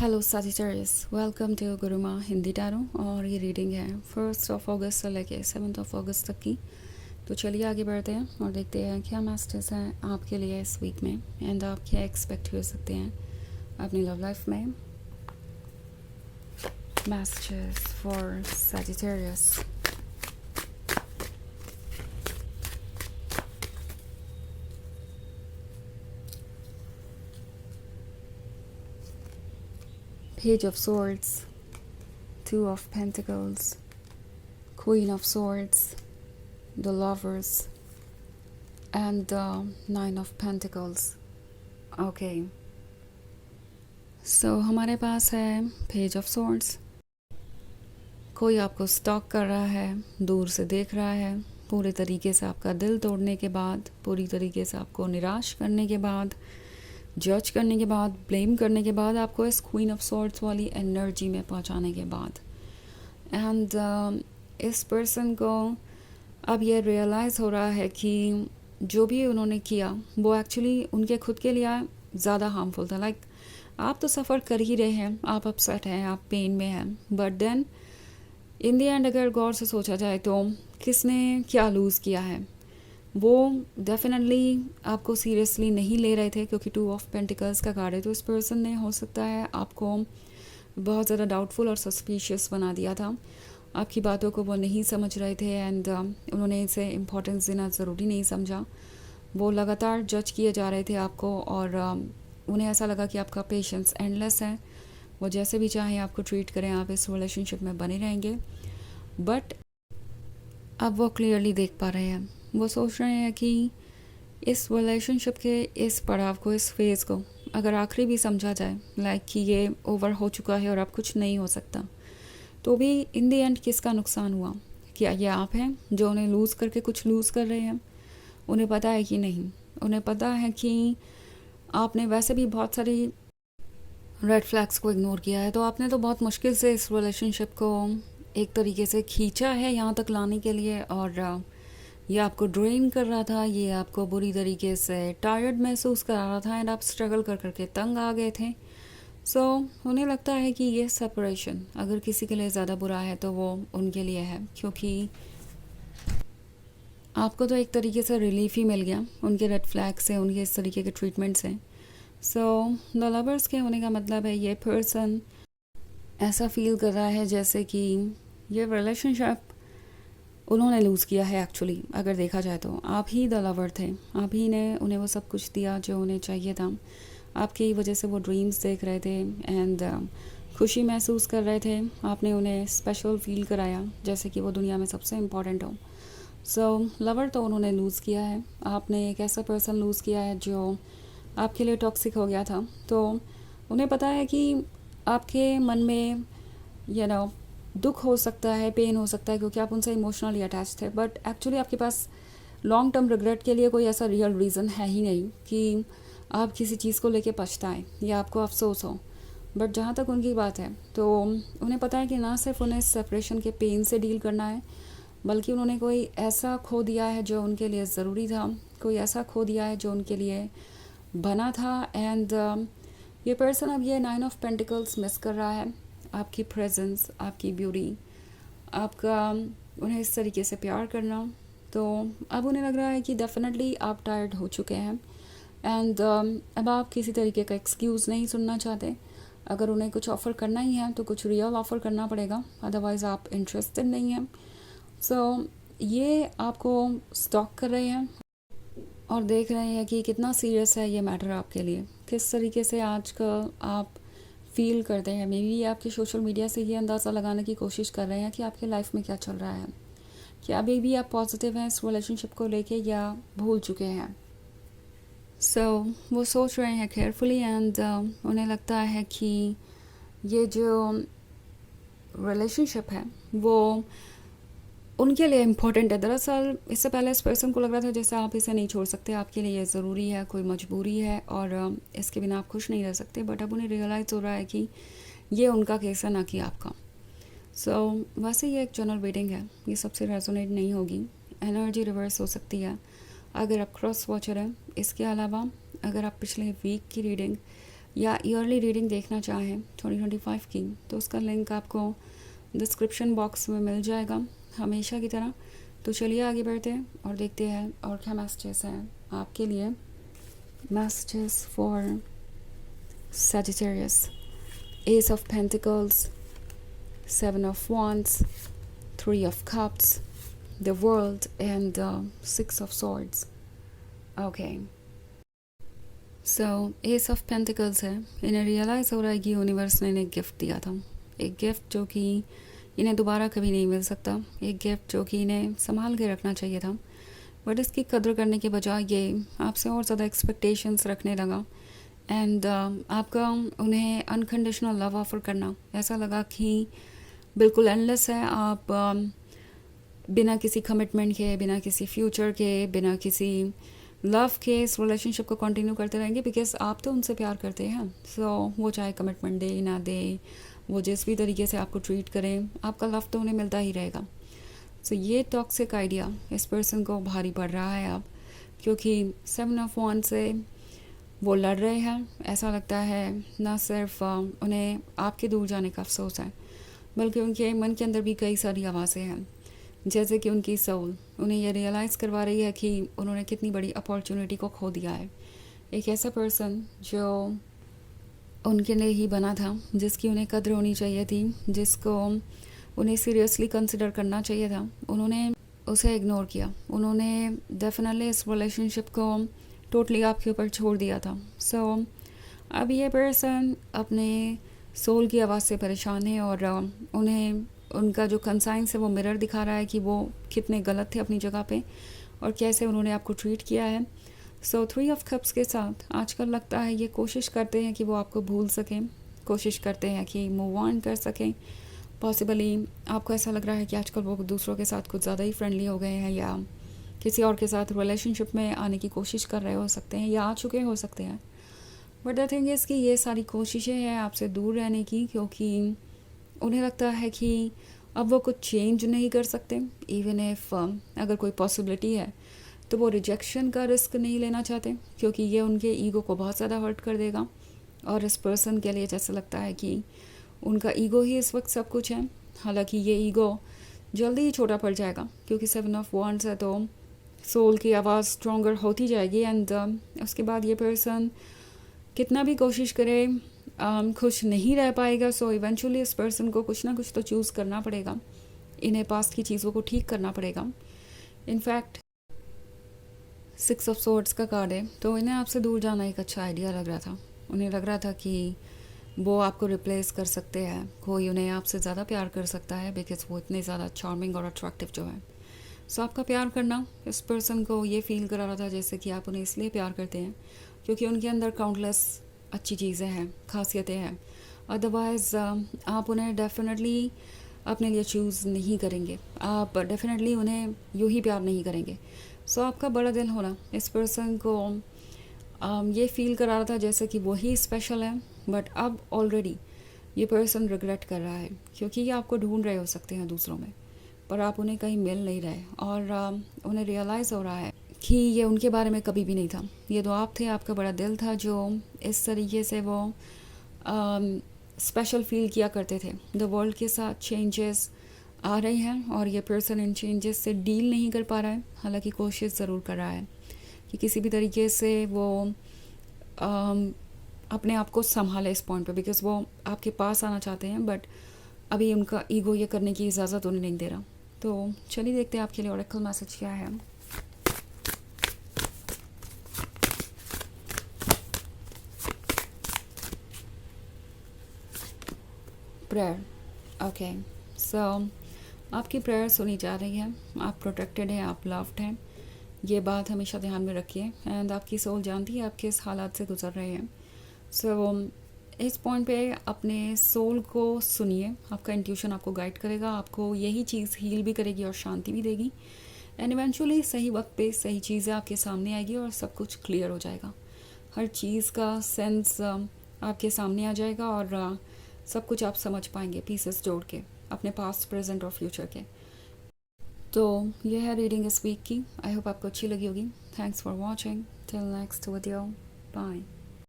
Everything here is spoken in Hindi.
Hello Sagittarius, welcome to Gurumaa Hindi tarot. और ये रीडिंग है 1 अगस्त से लेके 7 अगस्त तक की। तो चलिए आगे बढ़ते हैं और देखते हैं क्या मैसेजेस हैं आपके लिए इस वीक में एंड आप क्या एक्सपेक्ट कर सकते हैं अपनी लव लाइफ में। Messages for Sagittarius. Page of Swords, Two of Pentacles, Queen of Swords, the Lovers, and the Nine of Pentacles. Okay. So हमारे पास है पेज ऑफ सॉर्ड्स। कोई आपको स्टॉक कर रहा है, दूर से देख रहा है, पूरे तरीके से आपका दिल तोड़ने के बाद, पूरी तरीके से आपको निराश करने के बाद, जज करने के बाद, ब्लेम करने के बाद, आपको इस क्वीन ऑफ सॉर्ड्स वाली एनर्जी में पहुंचाने के बाद एंड इस पर्सन को अब ये रियलाइज़ हो रहा है कि जो भी उन्होंने किया वो एक्चुअली उनके खुद के लिए ज़्यादा हार्मफुल था। लाइक आप तो सफ़र कर ही रहे हैं, आप अपसेट हैं, आप पेन में हैं, but then in the end अगर गौर से सोचा जाए तो किसने क्या लूज़ किया है, वो डेफिनेटली आपको सीरियसली नहीं ले रहे थे क्योंकि 2 ऑफ पेंटिकल्स का कार्ड है। तो इस पर्सन ने हो सकता है आपको बहुत ज़्यादा डाउटफुल और सस्पिशियस बना दिया था। आपकी बातों को वो नहीं समझ रहे थे एंड उन्होंने इसे इम्पोर्टेंस देना ज़रूरी नहीं समझा। वो लगातार जज किए जा रहे थे आपको और उन्हें ऐसा लगा कि आपका पेशेंस एंडलेस है, वो जैसे भी चाहें आपको ट्रीट करें, आप इस रिलेशनशिप में बने रहेंगे। बट अब वो क्लियरली देख पा रहे हैं, वो सोच रहे हैं कि इस रिलेशनशिप के इस पड़ाव को, इस फेज़ को अगर आखिरी भी समझा जाए, लाइक कि ये ओवर हो चुका है और अब कुछ नहीं हो सकता, तो भी इन दी एंड किसका नुकसान हुआ? क्या ये आप हैं जो उन्हें लूज़ करके कुछ लूज़ कर रहे हैं? उन्हें पता है कि नहीं? उन्हें पता है कि आपने वैसे भी बहुत सारी रेड फ्लैग्स को इग्नोर किया है, तो आपने तो बहुत मुश्किल से इस रिलेशनशिप को एक तरीके से खींचा है यहाँ तक लाने के लिए, और ये आपको ड्रेन कर रहा था, ये आपको बुरी तरीके से टायर्ड महसूस करा रहा था एंड आप स्ट्रगल कर करके तंग आ गए थे। सो उन्हें लगता है कि ये सेपरेशन अगर किसी के लिए ज़्यादा बुरा है तो वो उनके लिए है, क्योंकि आपको तो एक तरीके से रिलीफ ही मिल गया उनके रेड फ्लैग से, उनके इस तरीके के ट्रीटमेंट से। सो द लवर्स के होने का मतलब है ये पर्सन ऐसा फील कर रहा है जैसे कि ये रिलेशनशिप उन्होंने लूज़ किया है। एक्चुअली अगर देखा जाए तो आप ही द लवर थे, आप ही ने उन्हें वो सब कुछ दिया जो उन्हें चाहिए था। आपकी वजह से वो ड्रीम्स देख रहे थे एंड खुशी महसूस कर रहे थे। आपने उन्हें स्पेशल फील कराया जैसे कि वो दुनिया में सबसे इम्पोर्टेंट हो। सो लवर तो उन्होंने लूज़ किया है, आपने एक ऐसा पर्सन लूज़ किया है जो आपके लिए टॉक्सिक हो गया था। तो उन्हें पता है कि आपके मन में दुख हो सकता है, पेन हो सकता है, क्योंकि आप उनसे इमोशनली अटैच थे, बट एक्चुअली आपके पास लॉन्ग टर्म रिग्रेट के लिए कोई ऐसा रियल रीज़न है ही नहीं कि आप किसी चीज़ को लेके पछताएं या आपको अफसोस हो। बट जहाँ तक उनकी बात है तो उन्हें पता है कि ना सिर्फ उन्हें सेपरेशन के पेन से डील करना है, बल्कि उन्होंने कोई ऐसा खो दिया है जो उनके लिए ज़रूरी था, कोई ऐसा खो दिया है जो उनके लिए बना था। एंड ये पर्सन अब ये 9 ऑफ पेंटिकल्स मिस कर रहा है, आपकी प्रेजेंस, आपकी ब्यूटी, आपका उन्हें इस तरीके से प्यार करना। तो अब उन्हें लग रहा है कि डेफिनेटली आप टायर्ड हो चुके हैं एंड अब आप किसी तरीके का एक्सक्यूज़ नहीं सुनना चाहते। अगर उन्हें कुछ ऑफ़र करना ही है तो कुछ रियल ऑफ़र करना पड़ेगा, अदरवाइज़ आप इंटरेस्टेड नहीं हैं। सो ये आपको स्टॉक कर रहे हैं और देख रहे हैं कि कितना सीरियस है ये मैटर आपके लिए, किस तरीके से आजकल आप फील करते हैं। मे बी आपके सोशल मीडिया से ये अंदाज़ा लगाने की कोशिश कर रहे हैं कि आपके लाइफ में क्या चल रहा है, क्या अभी भी आप पॉजिटिव हैं इस रिलेशनशिप को लेके या भूल चुके हैं। सो वो सोच रहे हैं केयरफुली एंड उन्हें लगता है कि ये जो रिलेशनशिप है वो उनके लिए इम्पोर्टेंट है। दरअसल इससे पहले इस पर्सन को लग रहा था जैसे आप इसे नहीं छोड़ सकते, आपके लिए ये ज़रूरी है, कोई मजबूरी है और इसके बिना आप खुश नहीं रह सकते। बट अब उन्हें रियलाइज़ हो रहा है कि ये उनका केस है, ना कि आपका। सो वैसे ये एक जनरल रीडिंग है, ये सबसे रेजोनेट नहीं होगी, एनर्जी रिवर्स हो सकती है अगर आप क्रॉस वॉचर हैं। इसके अलावा अगर आप पिछले वीक की रीडिंग या ईयरली रीडिंग देखना चाहें 2025 की, तो उसका लिंक आपको डिस्क्रिप्शन बॉक्स में मिल जाएगा हमेशा की तरह। तो चलिए आगे बढ़ते हैं और देखते हैं और क्या मैसेजेस हैं आपके लिए। Messages for Sagittarius: Ace of Pentacles, Seven of Wands, Three of Cups, the World, and Six of Swords. Okay. So Ace of Pentacles है, इन्हें रियलाइज़ हो रहा है कि यूनिवर्स ने इन्हें गिफ्ट दिया था, एक गिफ्ट जो कि इन्हें दोबारा कभी नहीं मिल सकता, एक गिफ्ट जो कि इन्हें संभाल के रखना चाहिए था, बट इसकी कदर करने के बजाय ये आपसे और ज़्यादा एक्सपेक्टेशंस रखने लगा। एंड आपका उन्हें अनकंडीशनल लव ऑफ़र करना ऐसा लगा कि बिल्कुल एंडलेस है। आप बिना किसी कमिटमेंट के, बिना किसी फ्यूचर के, बिना किसी लव के इस रिलेशनशिप को कंटिन्यू करते रहेंगे, बिकॉज आप तो उनसे प्यार करते हैं। सो वो चाहे कमिटमेंट दे ना दे, वो जिस भी तरीके से आपको ट्रीट करें, आपका लव तो उन्हें मिलता ही रहेगा। सो ये टॉक्सिक आइडिया इस पर्सन को भारी पड़ रहा है अब, क्योंकि 7 ऑफ वांड्स से वो लड़ रहे हैं। ऐसा लगता है ना सिर्फ उन्हें आपके दूर जाने का अफसोस है, बल्कि उनके मन के अंदर भी कई सारी आवाज़ें हैं, जैसे कि उनकी सोल उन्हें यह रियलाइज़ करवा रही है कि उन्होंने कितनी बड़ी अपॉर्चुनिटी को खो दिया है। एक ऐसा पर्सन जो उनके लिए ही बना था, जिसकी उन्हें कद्र होनी चाहिए थी, जिसको उन्हें सीरियसली कंसिडर करना चाहिए था, उन्होंने उसे इग्नोर किया। उन्होंने डेफिनेटली इस रिलेशनशिप को टोटली आपके ऊपर छोड़ दिया था। सो अब ये पर्सन अपने सोल की आवाज़ से परेशान है और उन्हें उनका जो कंसाइंस है वो मिरर दिखा रहा है कि वो कितने गलत थे अपनी जगह पे और कैसे उन्होंने आपको ट्रीट किया है। सो 3 ऑफ कप्स के साथ आजकल लगता है ये कोशिश करते हैं कि वो आपको भूल सकें, कोशिश करते हैं कि मूव ऑन कर सकें। पॉसिबली आपको ऐसा लग रहा है कि आजकल वो दूसरों के साथ कुछ ज़्यादा ही फ्रेंडली हो गए हैं, या किसी और के साथ रिलेशनशिप में आने की कोशिश कर रहे हो सकते हैं, या आ चुके हो सकते हैं। बट द थिंग इज़ कि ये सारी कोशिशें हैं आपसे दूर रहने की, क्योंकि उन्हें लगता है कि अब वो कुछ चेंज नहीं कर सकते। इवन इफ अगर कोई पॉसिबिलिटी है तो वो रिजेक्शन का रिस्क नहीं लेना चाहते, क्योंकि ये उनके ईगो को बहुत ज़्यादा हर्ट कर देगा। और इस पर्सन के लिए जैसे लगता है कि उनका ईगो ही इस वक्त सब कुछ है। हालांकि ये ईगो जल्दी ही छोटा पड़ जाएगा, क्योंकि 7 ऑफ वांड्स है, तो सोल की आवाज़ स्ट्रॉन्गर होती जाएगी। एंड उसके बाद ये पर्सन कितना भी कोशिश करे खुश नहीं रह पाएगा। सो इवेंचुअली इस पर्सन को कुछ ना कुछ तो चूज़ करना पड़ेगा, इन्हें पास्ट की चीज़ों को ठीक करना पड़ेगा। इनफैक्ट 6 ऑफ सोर्ड्स का कार्ड है, तो इन्हें आपसे दूर जाना एक अच्छा आइडिया लग रहा था। उन्हें लग रहा था कि वो आपको रिप्लेस कर सकते हैं, कोई उन्हें आपसे ज़्यादा प्यार कर सकता है, बिकॉज वो इतने ज़्यादा चार्मिंग और अट्रैक्टिव जो है। सो आपका प्यार करना इस पर्सन को ये फील करा रहा था जैसे कि आप उन्हें इसलिए प्यार करते हैं क्योंकि उनके अंदर काउंटलेस अच्छी चीज़ें हैं, खासियतें हैं। अदरवाइज़ आप उन्हें डेफिनेटली अपने लिए चूज़ नहीं करेंगे, आप डेफिनेटली उन्हें यूँ ही प्यार नहीं करेंगे। सो आपका बड़ा दिल होना इस पर्सन को ये फील करा रहा था जैसे कि वही स्पेशल है। बट अब ऑलरेडी ये पर्सन रिग्रेट कर रहा है, क्योंकि ये आपको ढूंढ रहे हो सकते हैं दूसरों में, पर आप उन्हें कहीं मिल नहीं रहे। और उन्हें रियलाइज़ हो रहा है कि ये उनके बारे में कभी भी नहीं था, ये तो आप थे, आपका बड़ा दिल था जो इस तरीके से वो स्पेशल फील किया करते थे। द वर्ल्ड के साथ चेंजेस आ रही हैं और ये पर्सन इन चेंजेस से डील नहीं कर पा रहा है। हालांकि कोशिश ज़रूर कर रहा है कि किसी भी तरीके से वो अपने आप को संभाले इस पॉइंट पे, बिकॉज वो आपके पास आना चाहते हैं, बट अभी उनका ईगो ये करने की इजाज़त उन्हें नहीं दे रहा। तो चलिए देखते हैं आपके लिए ऑरेकल मैसेज क्या है। प्रेयर। ओके, सो आपकी प्रेयर सुनी जा रही है, आप प्रोटेक्टेड हैं, आप लव्ड हैं, ये बात हमेशा ध्यान में रखिए। एंड आपकी सोल जानती है आप किस हालात से गुजर रहे हैं। सो इस पॉइंट पे अपने सोल को सुनिए, आपका इंट्यूशन आपको गाइड करेगा, आपको यही चीज़ हील भी करेगी और शांति भी देगी। एंड इवेंचुअली सही वक्त पे सही चीज़ें आपके सामने आएगी और सब कुछ क्लियर हो जाएगा। हर चीज़ का सेंस आपके सामने आ जाएगा और सब कुछ आप समझ पाएंगे पीसेस जोड़ के, अपने पास्ट, प्रेजेंट और फ्यूचर के। तो ये है रीडिंग इस वीक की। आई होप आपको अच्छी लगी होगी। Thanks for watching. Till next video, bye.